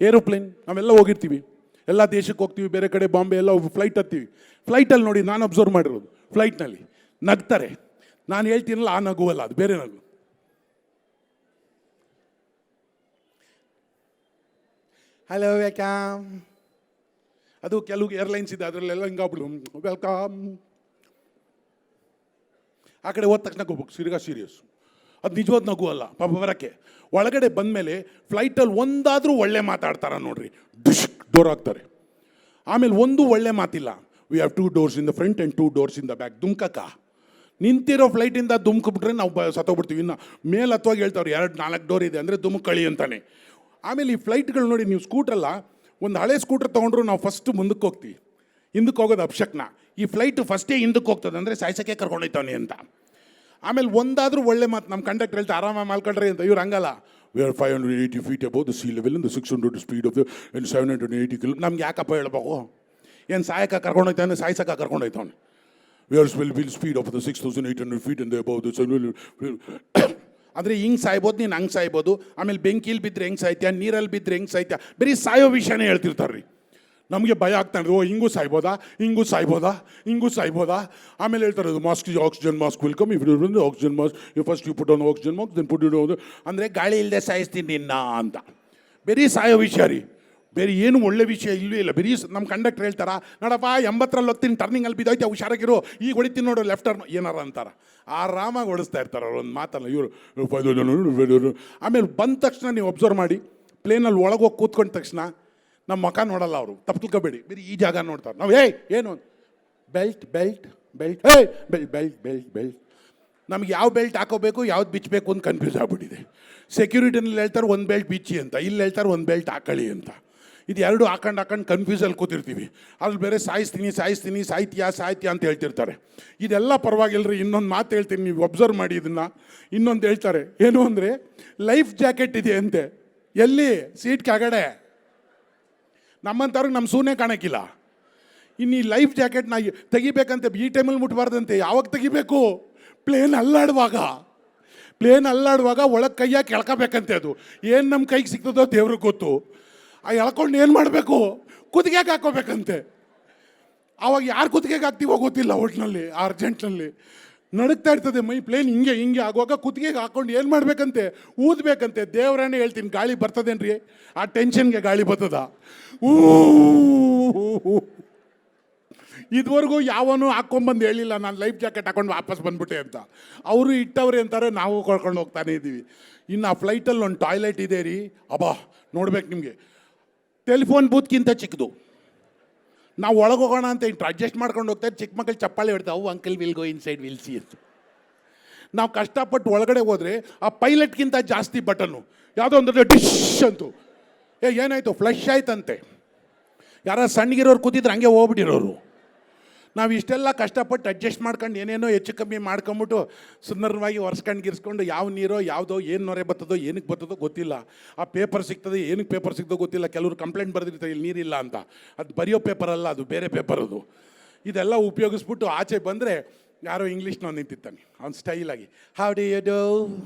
Aeroplane ನಾವೆಲ್ಲ ಹೋಗಿರ್ತೀವಿ, ಎಲ್ಲ ದೇಶಕ್ಕೆ ಹೋಗ್ತೀವಿ, ಬೇರೆ ಕಡೆ ಬಾಂಬೆ ಎಲ್ಲ ಫ್ಲೈಟ್ ಹತ್ತೀವಿ. ಫ್ಲೈಟಲ್ಲಿ ನೋಡಿ ನಾನು ಅಬ್ಸರ್ವ್ ಮಾಡಿರೋದು, ಫ್ಲೈಟ್ನಲ್ಲಿ ನಗ್ತಾರೆ. ನಾನು ಹೇಳ್ತೀನಲ್ಲ ಆ ನಗುವಲ್ಲ, ಅದು ಬೇರೆ ನಗು. ಹಲೋ ವೆಲ್ಕಮ್, ಅದು ಕೆಲವು ಏರ್ಲೈನ್ಸ್ ಇದೆ ಅದರಲ್ಲೆಲ್ಲ ಹಿಂಗಾಗ್ಬಿಡು ವೆಲ್ಕಮ್. ಆ ಕಡೆ ಹೋದ ತಕ್ಷಣ ಹೋಗ್ಬೇಕು ಸೀರಿಯಸ್. ಅದು ನಿಜವಾದ ನಗು ಅಲ್ಲ ಪಾಪ ಬರೋಕ್ಕೆ. ಒಳಗಡೆ ಬಂದಮೇಲೆ ಫ್ಲೈಟಲ್ಲಿ ಒಂದಾದರೂ ಒಳ್ಳೆ ಮಾತಾಡ್ತಾರ ನೋಡ್ರಿ, ಡಿಶ್ ಡೋರ್ ಹಾಕ್ತಾರೆ. ಆಮೇಲೆ ಒಂದು ಒಳ್ಳೆ ಮಾತಿಲ್ಲ. We have 2 doors in the front and 2 doors in the back. ದುಮ್ಕಕ್ಕ ನಿಂತಿರೋ ಫ್ಲೈಟಿಂದ ದುಮ್ಕಿಬಿಟ್ರೆ ನಾವು ಸತ್ತೋಗ್ಬಿಡ್ತೀವಿ. ಇನ್ನು ಮೇಲೆ ಹತ್ತುವಾಗಿ ಹೇಳ್ತಾವ್ರು 2-4 ಡೋರ್ ಇದೆ ಅಂದರೆ ದುಮ್ಕಳಿ ಅಂತಾನೆ. ಆಮೇಲೆ ಈ ಫ್ಲೈಟ್ಗಳು ನೋಡಿ, ನೀವು ಸ್ಕೂಟ್ರಲ್ಲ, ಒಂದು ಹಳೆ ಸ್ಕೂಟ್ರ್ ತೊಗೊಂಡ್ರು ನಾವು ಫಸ್ಟ್ ಮುಂದಕ್ಕೆ ಹೋಗ್ತೀವಿ, ಹಿಂದಕ್ಕೆ ಹೋಗೋದು ಅಪ್ಶಕ್ನ. ಈ ಫ್ಲೈಟ್ ಫಸ್ಟೇ ಹಿಂದಕ್ಕೆ ಹೋಗ್ತದೆ ಅಂದರೆ ಸಾಯ್ಸಕ್ಕೆ ಕರ್ಕೊಂಡೋಯ್ತಾನೆ ಅಂತ. ಆಮೇಲೆ ಒಂದಾದರೂ ಒಳ್ಳೆ ಮಾತು ನಮ್ಮ ಕಂಡಕ್ಟರ್ ಹೇಳ್ತಾ ಆರಾಮಾಗಿ ಮಾಲ್ಕೊಳ್ರಿ ಅಂತ. ಇವ್ರು ಹಂಗಲ್ಲ, we are 580 feet above the sea level and the 600 speed of the 780 km. ನಮ್ಗೆ ಯಾಕಪ್ಪ ಹೇಳ್ಬೇಕು? ಏನು ಸಾಯಕ ಕರ್ಕೊಂಡೋಯ್ತಾನೆ, ಸಾಯ್ಸಕ ಕರ್ಕೊಂಡೋಯ್ತಾನೆ. We are will speed of the 6800 feet and above the 700. ಅಂದರೆ ಹಿಂಗೆ ಸಾಯ್ಬೋದು, ನೀನು ಹಂಗೆ ಸಾಯ್ಬೋದು. ಆಮೇಲೆ ಬೆಂಕಿಲಿ ಬಿದ್ದರೆ ಹೆಂಗೆ ಸಾಯ್ತೀಯ, ನೀರಲ್ಲಿ ಬಿದ್ದರೆ ಹೆಂಗೆ ಸಾಯ್ತೀಯ, ಬರೀ ಸಾಯೋ ವಿಷಯನೇ ಹೇಳ್ತಿರ್ತಾರೆ ರೀ. ನಮಗೆ ಭಯ ಆಗ್ತಾನೆ, ಓ ಹಿಂಗೂ ಸಾಯ್ಬೋದಾ, ಹಿಂಗೂ ಸಾಯ್ಬೋದಾ, ಹಿಂಗೂ ಸಾಯ್ಬೋದಾ. ಆಮೇಲೆ ಹೇಳ್ತಾರೆ ಅದು mask, oxygen mask will come if you oxygen mask, you first you put on oxygen mask then put it on. ಅಂದರೆ ಗಾಳಿ ಇಲ್ಲದೆ ಸಾಯಿಸ್ತೀನಿ ನಿನ್ನ ಅಂತ. ಬರೀ ಸಾಯೋ ವಿಷಯ ರೀ, ಬೇರೆ ಏನು ಒಳ್ಳೆ ವಿಷಯ ಇಲ್ಲವೇ ಇಲ್ಲ. ಬರೀ ನಮ್ಮ ಕಂಡಕ್ಟರ್ ಹೇಳ್ತಾರ, ನೋಡಪ್ಪ 80ರಲ್ಲಿ ಹೋಗ್ತೀನಿ, ಟರ್ನಿಂಗಲ್ಲಿ ಬಿದ್ದೋಯ್ತು, ಹುಷಾರಾಗಿರು, ಈಗ ಹೊಡಿತೀನಿ ನೋಡು ಲೆಫ್ಟ್ ಟರ್ನ್ ಏನಾರ ಅಂತಾರೆ. ಆರಾಮಾಗಿ ಓಡಿಸ್ತಾ ಇರ್ತಾರೆ ಅವ್ರು, ಒಂದು ಮಾತಲ್ಲ ಇವರು. ಆಮೇಲೆ ಬಂದ ತಕ್ಷಣ ನೀವು ಅಬ್ಸರ್ವ್ ಮಾಡಿ, ಪ್ಲೇನಲ್ಲಿ ಒಳಗೆ ಹೋಗಿ ಕೂತ್ಕೊಂಡ ತಕ್ಷಣ ನಮ್ಮ ಮುಖ ನೋಡಲ್ಲ ಅವರು, ತಪ್ಪು ತಿಳ್ಕೊಬೇಡಿ, ಬರೀ ಈ ಜಾಗ ನೋಡ್ತಾರೆ. ನಾವು ಏನು belt belt belt belt belt belt belt. ನಮ್ಗೆ ಯಾವ ಬೆಲ್ಟ್ ಹಾಕೋಬೇಕು, ಯಾವ್ದು ಬಿಚ್ಚಬೇಕು ಅಂತ ಕನ್ಫ್ಯೂಸ್ ಆಗ್ಬಿಟ್ಟಿದೆ. ಸೆಕ್ಯೂರಿಟಿನಲ್ಲಿ ಹೇಳ್ತಾರೆ ಒಂದು ಬೆಲ್ಟ್ ಬಿಚ್ಚಿ ಅಂತ, ಇಲ್ಲಿ ಹೇಳ್ತಾರೆ ಒಂದು ಬೆಲ್ಟ್ ಹಾಕೊಳ್ಳಿ ಅಂತ. ಇದು ಎರಡು ಹಾಕೊಂಡು ಕನ್ಫ್ಯೂಸಲ್ಲಿ ಕೂತಿರ್ತೀವಿ. ಅಲ್ಲಿ ಬೇರೆ ಸಾಯಿಸ್ತೀನಿ ಸಾಯ್ತೀಯಾ ಅಂತ ಹೇಳ್ತಿರ್ತಾರೆ. ಇದೆಲ್ಲ ಪರವಾಗಿಲ್ಲರಿ. ಇನ್ನೊಂದು ಮಾತು ಹೇಳ್ತೀನಿ, ನೀವು ಅಬ್ಸರ್ವ್ ಮಾಡಿ ಇದನ್ನು. ಇನ್ನೊಂದು ಹೇಳ್ತಾರೆ, ಏನು ಅಂದರೆ ಲೈಫ್ ಜಾಕೆಟ್ ಇದೆ ಅಂತೆ. ಎಲ್ಲಿ? ಸೀಟ್ ಕೆಳಗಡೆ. ನಮ್ಮಂಥವ್ರಿಗೆ ನಮ್ಮ ಸೂನೆ ಕಾಣೋಕ್ಕಿಲ್ಲ. ಇನ್ನು ಈ ಲೈಫ್ ಜಾಕೆಟ್ನ ತೆಗಿಬೇಕಂತೆ, ಈ ಟೈಮಲ್ಲಿ ಮುಟ್ಬಾರ್ದಂತೆ. ಯಾವಾಗ ತೆಗಿಬೇಕು? ಪ್ಲೇನ್ ಅಲ್ಲಾಡುವಾಗ ಒಳಗೆ ಕೈಯಾಗಿ ಕೆಳ್ಕೋಬೇಕಂತೆ. ಅದು ಏನು ನಮ್ಮ ಕೈಗೆ ಸಿಗ್ತದೋ ದೇವ್ರಿಗೆ ಗೊತ್ತು. ಆ ಎಳ್ಕೊಂಡು ಏನು ಮಾಡಬೇಕು? ಕುತ್ತಿಗೆಗೆ ಹಾಕೋಬೇಕಂತೆ. ಆವಾಗ ಯಾರು ಕುತ್ತಿಗೆಗೆ ಹಾಕ್ತೀವೋ ಗೊತ್ತಿಲ್ಲ. ಒಟ್ಟಿನಲ್ಲಿ ಅರ್ಜೆಂಟ್ನಲ್ಲಿ ನಡುಕ್ತಾ ಇರ್ತದೆ ಮೈ. ಪ್ಲೇನ್ ಹಿಂಗೆ ಆಗುವಾಗ ಕುತ್ತಿಗೆಗೆ ಹಾಕ್ಕೊಂಡು ಏನು ಮಾಡಬೇಕಂತೆ? ಊದಬೇಕಂತೆ. ದೇವರನ್ನೇ ಹೇಳ್ತೀನಿ, ಗಾಳಿ ಬರ್ತದೇನ್ರಿ? ಆ ಟೆನ್ಷನ್ಗೆ ಗಾಳಿ ಬರ್ತದ? ಇದುವರೆಗೂ ಯಾವನು ಹಾಕ್ಕೊಂಬಂದು ಹೇಳಿಲ್ಲ ನಾನು ಲೈಫ್ ಜಾಕೆಟ್ ಹಾಕೊಂಡು ವಾಪಸ್ ಬಂದ್ಬಿಟ್ಟೆ ಅಂತ. ಅವರು ಇಟ್ಟವ್ರೆ ಅಂತಾರೆ, ನಾವು ಕಳ್ಕೊಂಡು ಹೋಗ್ತಾನೆ ಇದ್ದೀವಿ. ಇನ್ನು ಆ ಫ್ಲೈಟಲ್ಲಿ ಒಂದು ಟಾಯ್ಲೆಟ್ ಇದೆ ರೀ, ಅಬ್ಬಾ ನೋಡ್ಬೇಕು ನಿಮಗೆ. ಟೆಲಿಫೋನ್ ಬೂತ್ಗಿಂತ ಚಿಕ್ಕದು. ನಾವು ಒಳಗೋಗೋಣ ಅಂತ ಅಡ್ಜಸ್ಟ್ ಮಾಡ್ಕೊಂಡು ಹೋಗ್ತಾರೆ. ಚಿಕ್ಕ ಮಕ್ಕಳು ಚಪ್ಪಾಳೆ ಹೊಡ್ತಾವು, uncle we'll go inside we'll see ಅಂತ. ನಾವು ಕಷ್ಟಪಟ್ಟು ಒಳಗಡೆ ಹೋದರೆ ಆ ಪೈಲಟ್ಗಿಂತ ಜಾಸ್ತಿ ಬಟನ್ನು. ಯಾವುದೋ ಒಂದು ಡಿಶ್ ಅಂತು, ಏನಾಯಿತು? ಫ್ಲಶ್ ಆಯ್ತಂತೆ. ಯಾರು ಸಣ್ಣಗಿರೋರು ಕೂತಿದ್ರೆ ಹಂಗೆ ಹೋಗ್ಬಿಟ್ಟಿರೋರು. ನಾವು ಇಷ್ಟೆಲ್ಲ ಕಷ್ಟಪಟ್ಟು ಅಡ್ಜಸ್ಟ್ ಮಾಡ್ಕೊಂಡು ಏನೇನೋ ಹೆಚ್ಚು ಕಮ್ಮಿ ಮಾಡ್ಕೊಂಬಿಟ್ಟು ಸುಂದರವಾಗಿ ಗಿರ್ಸ್ಕೊಂಡು ಯಾವ ನೀರೋ ಯಾವುದೋ ಏನು ನೊರೆ ಬರ್ತದೋ ಏನಕ್ಕೆ ಬರ್ತದೋ ಗೊತ್ತಿಲ್ಲ. ಆ ಪೇಪರ್ ಸಿಗ್ತದೆ, ಏನಕ್ಕೆ ಪೇಪರ್ ಸಿಗ್ತದೋ ಗೊತ್ತಿಲ್ಲ. ಕೆಲವರು ಕಂಪ್ಲೇಂಟ್ ಬರೆದಿರ್ತಾರೆ ಇಲ್ಲಿ ನೀರಿಲ್ಲ ಅಂತ. ಅದು ಬರೆಯೋ ಪೇಪರ್ ಅಲ್ಲ, ಅದು ಬೇರೆ ಪೇಪರ್ ಅದು. ಇದೆಲ್ಲ ಉಪಯೋಗಿಸ್ಬಿಟ್ಟು ಆಚೆ ಬಂದರೆ ಯಾರೋ ಇಂಗ್ಲೀಷ್ನವ್ನು ನಿಂತಿರ್ತಾನೆ, ಅವ್ನು ಸ್ಟೈಲಾಗಿ how do you do,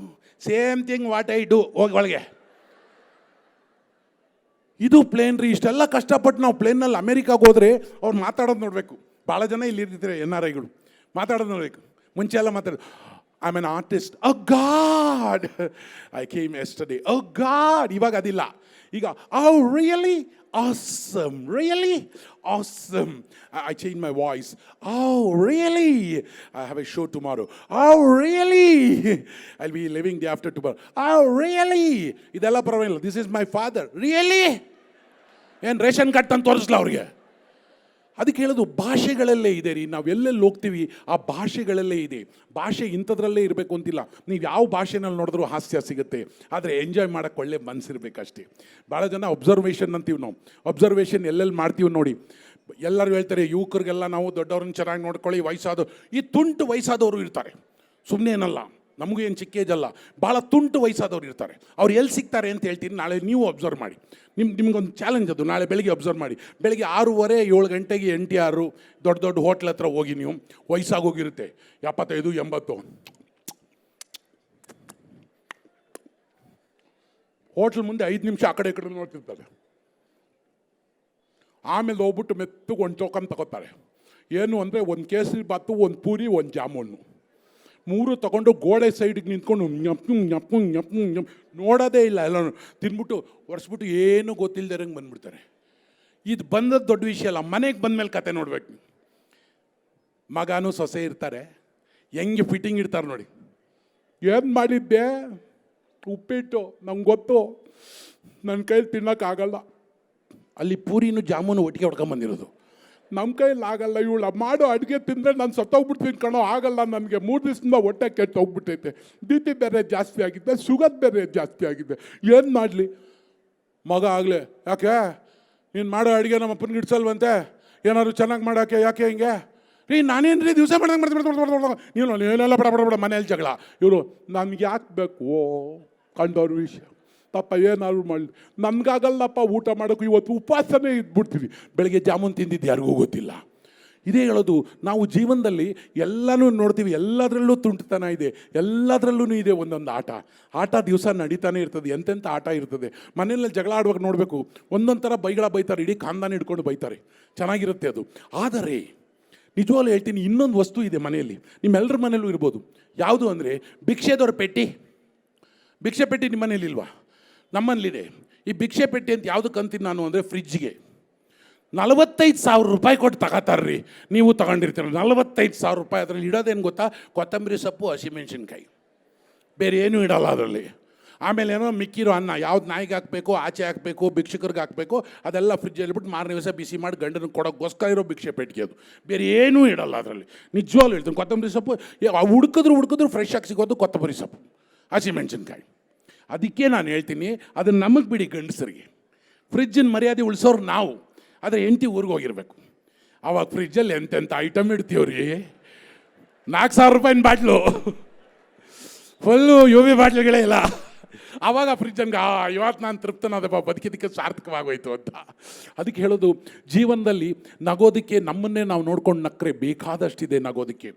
same thing what I do, ಹೋಗಿ ಒಳಗೆ. ಇದು ಪ್ಲೇನ್ ರೀ. ಇಷ್ಟೆಲ್ಲ ಕಷ್ಟಪಟ್ಟು ನಾವು ಪ್ಲೇನಲ್ಲಿ ಅಮೇರಿಕಾಗೆ ಹೋದರೆ ಅವ್ರು ಮಾತಾಡೋದು ನೋಡಬೇಕು. ಭಾಳ ಜನ ಇಲ್ಲಿ ಇರ್ತಿದ್ದಾರೆ NRIಗಳು, ಮಾತಾಡೋದು ನೋಡಬೇಕು. ಮುಂಚೆ ಎಲ್ಲ ಮಾತಾಡೋದು, I am an artist, oh god I came yesterday, oh god. ಇವಾಗ ಅದಿಲ್ಲ. ಈಗ oh really awesome, really awesome. I change my voice, oh really I have a show tomorrow, oh really I will be living the after tomorrow, oh really. ಇದೆಲ್ಲ ಪರವಾಗಿಲ್ಲ. This is my father, really. ಏನು ration card ತಂದು ತೋರಿಸ್ಲ ಅವ್ರಿಗೆ? ಅದಕ್ಕೆ ಹೇಳೋದು ಭಾಷೆಗಳಲ್ಲೇ ಇದೆ ರೀ. ನಾವು ಎಲ್ಲೆಲ್ಲಿ ಹೋಗ್ತೀವಿ ಆ ಭಾಷೆಗಳಲ್ಲೇ ಇದೆ. ಭಾಷೆ ಇಂಥದ್ರಲ್ಲೇ ಇರಬೇಕು ಅಂತಿಲ್ಲ. ನೀವು ಯಾವ ಭಾಷೆನಲ್ಲಿ ನೋಡಿದ್ರೂ ಹಾಸ್ಯ ಸಿಗುತ್ತೆ. ಆದರೆ ಎಂಜಾಯ್ ಮಾಡೋಕ್ಕೆ ಒಳ್ಳೆ ಮನಸ್ಸಿರ್ಬೇಕಷ್ಟೇ. ಭಾಳ ಜನ ಒಬ್ಸರ್ವೇಷನ್ ಅಂತೀವಿ ನಾವು. ಒಬ್ಸರ್ವೇಷನ್ ಎಲ್ಲೆಲ್ಲಿ ಮಾಡ್ತೀವಿ ನೋಡಿ. ಎಲ್ಲರೂ ಹೇಳ್ತಾರೆ ಯುವಕರಿಗೆಲ್ಲ ನಾವು ದೊಡ್ಡವ್ರನ್ನ ಚೆನ್ನಾಗಿ ನೋಡ್ಕೊಳ್ಳಿ, ಈ ತುಂಟು ವಯಸ್ಸಾದವರು ಇರ್ತಾರೆ. ಸುಮ್ಮನೆ ಏನಲ್ಲ, ನಮಗೂ ಏನು ಚಿಕ್ಕ ಏಜ್ ಅಲ್ಲ, ಭಾಳ ತುಂಟು ವಯಸ್ಸಾದವ್ರು ಇರ್ತಾರೆ. ಅವ್ರು ಎಲ್ಲಿ ಸಿಗ್ತಾರೆ ಅಂತ ಹೇಳ್ತೀನಿ. ನಾಳೆ ನೀವು ಅಬ್ಸರ್ವ್ ಮಾಡಿ. ನಿಮ್ಗೊಂದು ಚಾಲೆಂಜ್ ಅದು. ನಾಳೆ ಬೆಳಿಗ್ಗೆ ಅಬ್ಸರ್ವ್ ಮಾಡಿ. ಬೆಳಿಗ್ಗೆ 6:30 7 ಗಂಟೆಗೆ NTR ದೊಡ್ಡ ಹೋಟ್ಲ್ ಹತ್ರ ಹೋಗಿ ನೀವು. ವಯಸ್ಸಾಗೋಗಿರುತ್ತೆ 75 80. ಹೋಟ್ಲ್ ಮುಂದೆ 5 ನಿಮಿಷ ಆ ಕಡೆ ಈ ಕಡೆ ನೋಡ್ತಿರ್ತಾರೆ. ಆಮೇಲೆ ಹೋಗ್ಬಿಟ್ಟು ಮೆತ್ತಗೆ ಒಂದು ಟೋಕನ್ ತಗೋತಾರೆ. ಏನು ಅಂದರೆ ಒಂದು ಕೇಸರಿ ಬಾತು, ಒಂದು ಪೂರಿ, ಒಂದು ಜಾಮೂನು, ಮೂರು ತಗೊಂಡು ಗೋಡೆ ಸೈಡಿಗೆ ನಿಂತ್ಕೊಂಡು ñಪ್ಪು ñಪ್ಪು ñಪ್ಪು ñಪ್ಪು ನೋಡೋದೇ ಇಲ್ಲ, ಎಲ್ಲ ತಿನ್ಬಿಟ್ಟು ಒರೆಸ್ಬಿಟ್ಟು ಏನೂ ಗೊತ್ತಿಲ್ಲದೆ ಬಂದ್ಬಿಡ್ತಾರೆ. ಇದು ಬಂದದ್ದು ದೊಡ್ಡ ವಿಷಯ ಅಲ್ಲ, ಮನೆಗೆ ಬಂದಮೇಲೆ ಕತೆ ನೋಡ್ಬೇಕು. ಮಗನೂ ಸೊಸೆ ಇರ್ತಾರೆ, ಹೆಂಗೆ ಫಿಟ್ಟಿಂಗ್ ಇರ್ತಾರೆ ನೋಡಿ. ಏನು ಮಾಡಿದ್ದೆ? ಉಪ್ಪಿಟ್ಟು, ನಂಗೆ ಗೊತ್ತು, ನನ್ನ ಕೈಲಿ ತಿನ್ನೋಕ್ಕಾಗಲ್ಲ. ಅಲ್ಲಿ ಪೂರಿನೂ ಜಾಮೂನು ಒಟ್ಟಿಗೆ ಹೊಡ್ಕೊಂಬಂದಿರೋದು. ನಮ್ಮ ಕೈಲಿ ಆಗಲ್ಲ, ಇವಳು ಮಾಡೋ ಅಡುಗೆ ತಿಂದರೆ ನಾನು ಸತ್ತೋಗ್ಬಿಡ್ತೀನಿ ಕಣೋ, ಆಗಲ್ಲ ನನಗೆ, 3 ದಿವಸದಿಂದ ಹೊಟ್ಟೆ ಕೆಟ್ಟು ಹೋಗ್ಬಿಟ್ಟೈತೆ, ಬಿ ಪಿ ಬೇರೆ ಜಾಸ್ತಿ ಆಗಿದೆ, ಶುಗರ್ ಬೇರೆ ಜಾಸ್ತಿ ಆಗಿದೆ, ಏನು ಮಾಡಲಿ? ಮಗ ಆಗಲೇ, ಯಾಕೆ ನೀನು ಮಾಡೋ ಅಡುಗೆ ನಮ್ಮ ಅಪ್ಪನಿಗೆ ಇಡ್ಸಲ್ವಂತೆ, ಏನಾದ್ರು ಚೆನ್ನಾಗಿ ಮಾಡೋಕ್ಕೆ, ಯಾಕೆ ಹಿಂಗೆ ರೀ? ನಾನೇನು ರೀ ದಿವಸ ಮಾಡ್ದಂಗೆ ನೀನು ಏನೆಲ್ಲ ಬಡ ಮನೇಲಿ ಜಗಳ. ಇವರು ನಮ್ಗೆ ಯಾಕೆ ಬೇಕು ಕಂಡವ್ರ ವಿಷಯ, ಪಾಪ ಏನಾದ್ರು ಮಾಡಲಿ, ನಮಗಾಗಲ್ಲಪ್ಪ ಊಟ ಮಾಡೋಕ್ಕೂ, ಇವತ್ತು ಉಪವಾಸನೇ ಇದ್ಬಿಡ್ತೀವಿ, ಬೆಳಗ್ಗೆ ಜಾಮೂನ್ ತಿಂದಿದ್ದು ಯಾರಿಗೂ ಗೊತ್ತಿಲ್ಲ. ಇದೇ ಹೇಳೋದು, ನಾವು ಜೀವನದಲ್ಲಿ ಎಲ್ಲನೂ ನೋಡ್ತೀವಿ, ಎಲ್ಲದರಲ್ಲೂ ತುಂಟತನ ಇದೆ, ಎಲ್ಲದರಲ್ಲೂ ಇದೆ ಒಂದೊಂದು ಆಟ ದಿವಸ ನಡೀತಾನೆ ಇರ್ತದೆ. ಎಂತೆಂಥ ಆಟ ಇರ್ತದೆ. ಮನೆಯಲ್ಲಿ ಜಗಳ ಆಡುವಾಗ ನೋಡಬೇಕು, ಒಂದೊಂದು ಥರ ಬೈತಾರೆ, ಇಡೀ ಖಾನ್ದಾನ ಹಿಡ್ಕೊಂಡು ಬೈತಾರೆ, ಚೆನ್ನಾಗಿರುತ್ತೆ ಅದು. ಆದರೆ ನಿಜವಾಗ್ಲೂ ಹೇಳ್ತೀನಿ, ಇನ್ನೊಂದು ವಸ್ತು ಇದೆ ಮನೆಯಲ್ಲಿ, ನಿಮ್ಮೆಲ್ಲರ ಮನೇಲೂ ಇರ್ಬೋದು. ಯಾವುದು ಅಂದರೆ ಭಿಕ್ಷೆದವ್ರ ಪೆಟ್ಟಿ. ಭಿಕ್ಷೆ ಪೆಟ್ಟಿ ನಿಮ್ಮ ಮನೇಲಿ ಇಲ್ವಾ? ನಮ್ಮಲ್ಲಿದೆ. ಈ ಭಿಕ್ಷೆ ಪೆಟ್ಟಿ ಅಂತ ಯಾವುದಕ್ಕೆ ಅಂತೀನಿ ನಾನು ಅಂದರೆ, ಫ್ರಿಜ್ಜಿಗೆ 45,000 ರೂಪಾಯಿ ಕೊಟ್ಟು ತಗೋತಾರ್ರಿ. ನೀವು ತಗೊಂಡಿರ್ತೀರ 45,000 ರೂಪಾಯಿ. ಅದರಲ್ಲಿ ಇಡೋದೇನು ಗೊತ್ತಾ? ಕೊತ್ತಂಬರಿ ಸೊಪ್ಪು, ಹಸಿಮೆಣ್ಸಿನ್ಕಾಯಿ, ಬೇರೆ ಏನೂ ಇಡಲ್ಲ ಅದರಲ್ಲಿ. ಆಮೇಲೆ ಏನೋ ಮಿಕ್ಕಿರೋ ಅನ್ನ, ಯಾವ್ದು ನಾಯಿಗೆ ಹಾಕಬೇಕು, ಆಚೆ ಹಾಕಬೇಕು, ಭಿಕ್ಷುಕರಿಗೆ ಹಾಕಬೇಕು, ಅದೆಲ್ಲ ಫ್ರಿಜ್ಜಲ್ಲಿ ಬಿಟ್ಟು ಮಾರನೇ ದಿವಸ ಬಿಸಿ ಮಾಡಿ ಗಂಡನಿಗೆ ಕೊಡೋಕ್ಕೋಸ್ಕರ ಇರೋ ಭಿಕ್ಷೆ ಪೆಟ್ಟಿಗೆ ಅದು, ಬೇರೆ ಏನೂ ಇಡಲ್ಲ ಅದರಲ್ಲಿ. ನಿಜವಾಗ್ಲೂ ಹೇಳ್ತೀನಿ, ಕೊತ್ತಂಬರಿ ಸೊಪ್ಪು ಹುಡುಕಿದ್ರು ಫ್ರೆಶ್ ಆಗಿ ಸಿಗೋದು ಕೊತ್ತಂಬರಿ ಸೊಪ್ಪು, ಹಸಿಮೆಣ್ಸಿನ್ಕಾಯಿ. ಅದಕ್ಕೆ ನಾನು ಹೇಳ್ತೀನಿ, ಅದನ್ನು ನಮಗೆ ಬಿಡಿ ಗಂಡಸರಿಗೆ, ಫ್ರಿಜ್ಜಿನ ಮರ್ಯಾದೆ ಉಳಿಸೋರು ನಾವು. ಆದರೆ ಹೆಂಡತಿ ಊರಿಗೆ ಹೋಗಿರ್ಬೇಕು, ಆವಾಗ ಫ್ರಿಜ್ಜಲ್ಲಿ ಎಂತೆಂಥ ಐಟಮ್ ಇಡ್ತೀವ್ರಿ. 4,000 ರೂಪಾಯಿನ ಬಾಟ್ಲು, ಫುಲ್ಲು UV ಬಾಟ್ಲುಗಳೇ ಇಲ್ಲ. ಆವಾಗ ಫ್ರಿಜ್ಜನ್ಗೆ ಇವತ್ತು ನಾನು ತೃಪ್ತನಾದಪ್ಪ, ಬದುಕಿದ್ದಕ್ಕೆ ಸಾರ್ಥಕವಾಗೋಯ್ತು ಅಂತ. ಅದಕ್ಕೆ ಹೇಳೋದು, ಜೀವನದಲ್ಲಿ ನಗೋದಕ್ಕೆ ನಮ್ಮನ್ನೇ ನಾವು ನೋಡ್ಕೊಂಡು ನಕ್ಕರೆ ಬೇಕಾದಷ್ಟಿದೆ ನಗೋದಕ್ಕೆ.